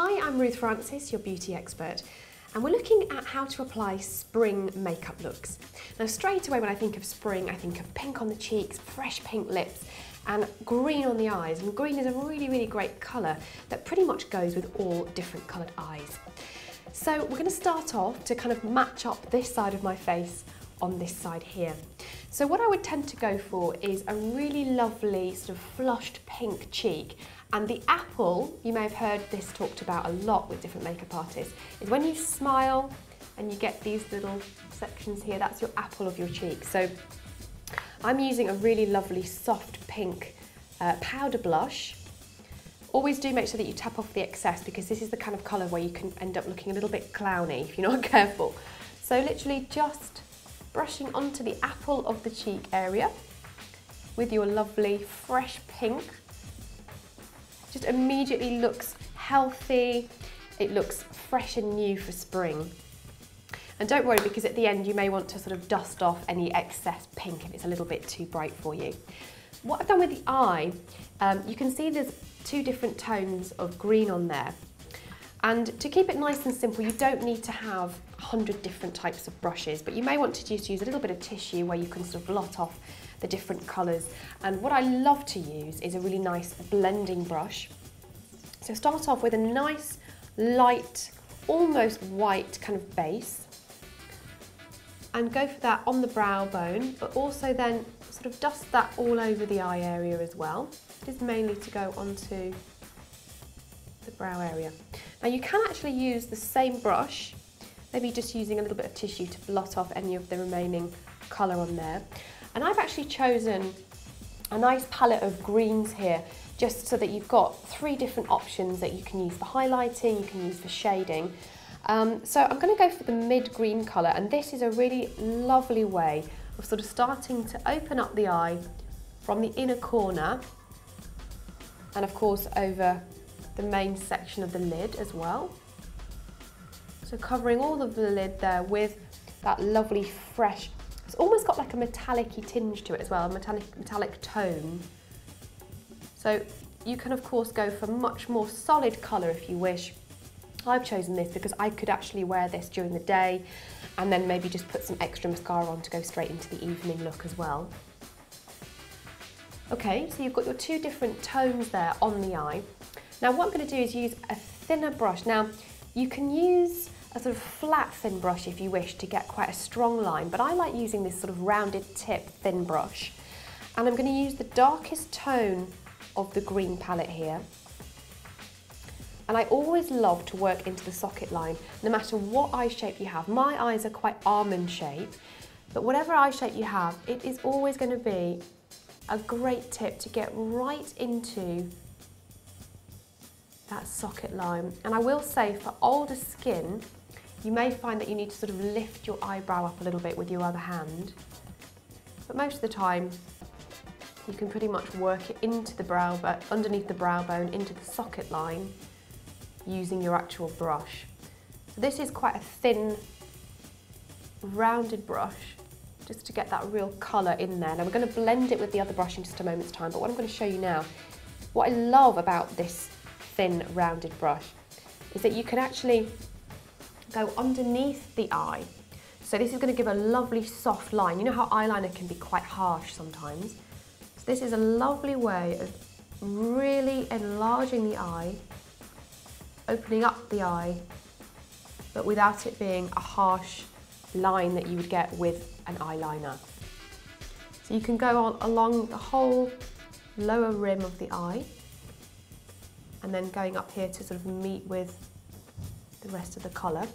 Hi, I'm Ruth Francis, your beauty expert, and we're looking at how to apply spring makeup looks. Now straight away when I think of spring, I think of pink on the cheeks, fresh pink lips, and green on the eyes. And green is a really great colour that pretty much goes with all different coloured eyes. So we're going to start off to kind of match up this side of my face on this side here. So what I would tend to go for is a really lovely sort of flushed pink cheek. And the apple, you may have heard this talked about a lot with different makeup artists, is when you smile and you get these little sections here, that's your apple of your cheek. So I'm using a really lovely soft pink powder blush. Always do make sure that you tap off the excess, because this is the kind of colour where you can end up looking a little bit clowny if you're not careful. So literally just brushing onto the apple of the cheek area with your lovely fresh pink. Just immediately looks healthy, it looks fresh and new for spring. And don't worry, because at the end you may want to sort of dust off any excess pink if it's a little bit too bright for you. What I've done with the eye, you can see there's two different tones of green on there. And to keep it nice and simple, you don't need to have 100 different types of brushes, but you may want to just use a little bit of tissue where you can sort of blot off the different colours. And what I love to use is a really nice blending brush. So start off with a nice, light, almost white kind of base, and go for that on the brow bone, but also then sort of dust that all over the eye area as well. It is mainly to go onto the brow area. Now you can actually use the same brush, maybe just using a little bit of tissue to blot off any of the remaining colour on there. And I've actually chosen a nice palette of greens here, just so that you've got 3 different options that you can use for highlighting, you can use for shading. So I'm going to go for the mid-green colour, and this is a really lovely way of sort of starting to open up the eye from the inner corner, and of course over the main section of the lid as well. So covering all of the lid there with that lovely fresh, it's almost got like a metallic-y tinge to it as well, a metallic tone. So you can of course go for much more solid colour if you wish. I've chosen this because I could actually wear this during the day and then maybe just put some extra mascara on to go straight into the evening look as well. Okay, so you've got your 2 different tones there on the eye. Now what I'm going to do is use a thinner brush. Now you can use a sort of flat thin brush if you wish to get quite a strong line, but I like using this sort of rounded tip thin brush. And I'm going to use the darkest tone of the green palette here. And I always love to work into the socket line, no matter what eye shape you have. My eyes are quite almond shaped, but whatever eye shape you have, it is always going to be a great tip to get right into that socket line. And I will say, for older skin, you may find that you need to sort of lift your eyebrow up a little bit with your other hand. But most of the time, you can pretty much work it into the brow, but underneath the brow bone, into the socket line, using your actual brush. So this is quite a thin, rounded brush, just to get that real colour in there. Now we're going to blend it with the other brush in just a moment's time, but what I'm going to show you now, what I love about this thin, rounded brush is that you can actually go underneath the eye. So this is going to give a lovely soft line. You know how eyeliner can be quite harsh sometimes? So this is a lovely way of really enlarging the eye, opening up the eye, but without it being a harsh line that you would get with an eyeliner. So you can go on along the whole lower rim of the eye, and then going up here to sort of meet with the rest of the colour.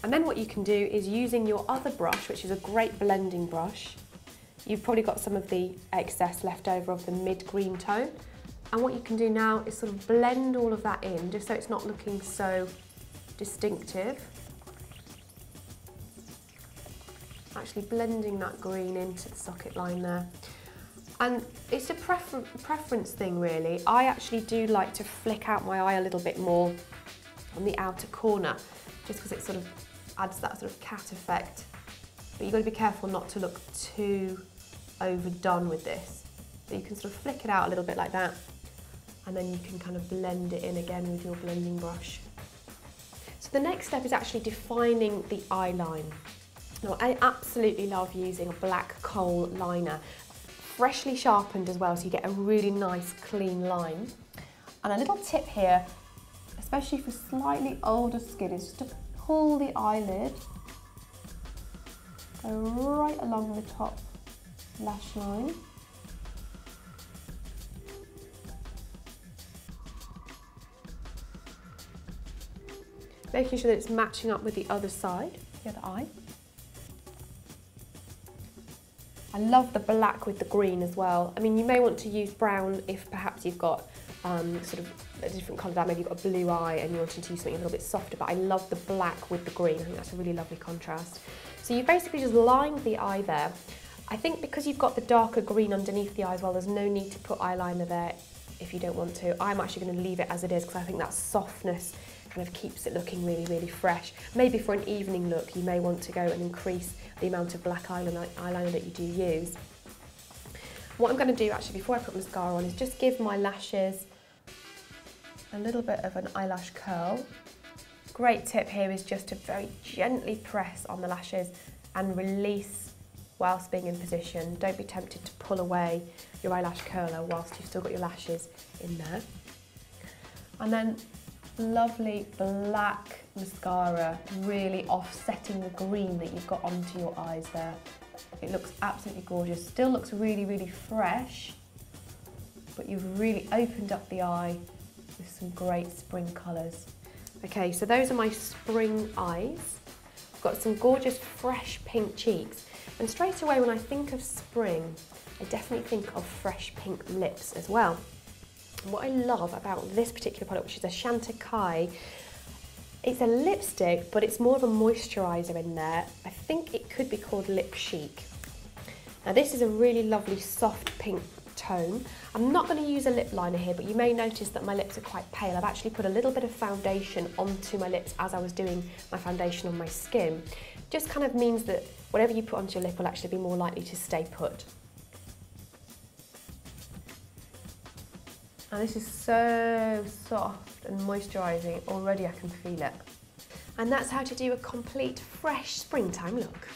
And then what you can do is, using your other brush, which is a great blending brush, you've probably got some of the excess left over of the mid-green tone, and what you can do now is sort of blend all of that in, just so it's not looking so distinctive. Actually blending that green into the socket line there. And it's a preference thing really. I actually do like to flick out my eye a little bit more on the outer corner, just because it sort of adds that sort of cat effect. But you've got to be careful not to look too overdone with this. So you can sort of flick it out a little bit like that. and then you can kind of blend it in again with your blending brush. So the next step is actually defining the eye line. Now, I absolutely love using a black kohl liner, freshly sharpened as well, so you get a really nice clean line. And a little tip here, especially for slightly older skin, is just to pull the eyelid, go right along the top lash line. Making sure that it's matching up with the other side, the other eye. I love the black with the green as well. I mean, you may want to use brown if perhaps you've got sort of a different colour there. Maybe you've got a blue eye and you wanted to use something a little bit softer, but I love the black with the green. I think that's a really lovely contrast. So you basically just lined the eye there. I think because you've got the darker green underneath the eye as well, there's no need to put eyeliner there if you don't want to. I'm actually going to leave it as it is because I think that softness kind of keeps it looking really, really fresh. Maybe for an evening look, you may want to go and increase the amount of black eyeliner that you do use. What I'm going to do actually before I put mascara on is just give my lashes a little bit of an eyelash curl. Great tip here is just to very gently press on the lashes and release whilst being in position. Don't be tempted to pull away your eyelash curler whilst you've still got your lashes in there. And then lovely black mascara, really offsetting the green that you've got onto your eyes there. It looks absolutely gorgeous. Still looks really, really fresh, but you've really opened up the eye with some great spring colours. Okay, so those are my spring eyes. I've got some gorgeous fresh pink cheeks. And straight away when I think of spring, I definitely think of fresh pink lips as well. And what I love about this particular product, which is a Chantecaille, it's a lipstick, but it's more of a moisturiser in there. I think it could be called Lip Chic. Now this is a really lovely soft pink tone. I'm not going to use a lip liner here, but you may notice that my lips are quite pale. I've actually put a little bit of foundation onto my lips as I was doing my foundation on my skin. Just kind of means that whatever you put onto your lip will actually be more likely to stay put. And this is so soft and moisturising, already I can feel it. And that's how to do a complete fresh springtime look.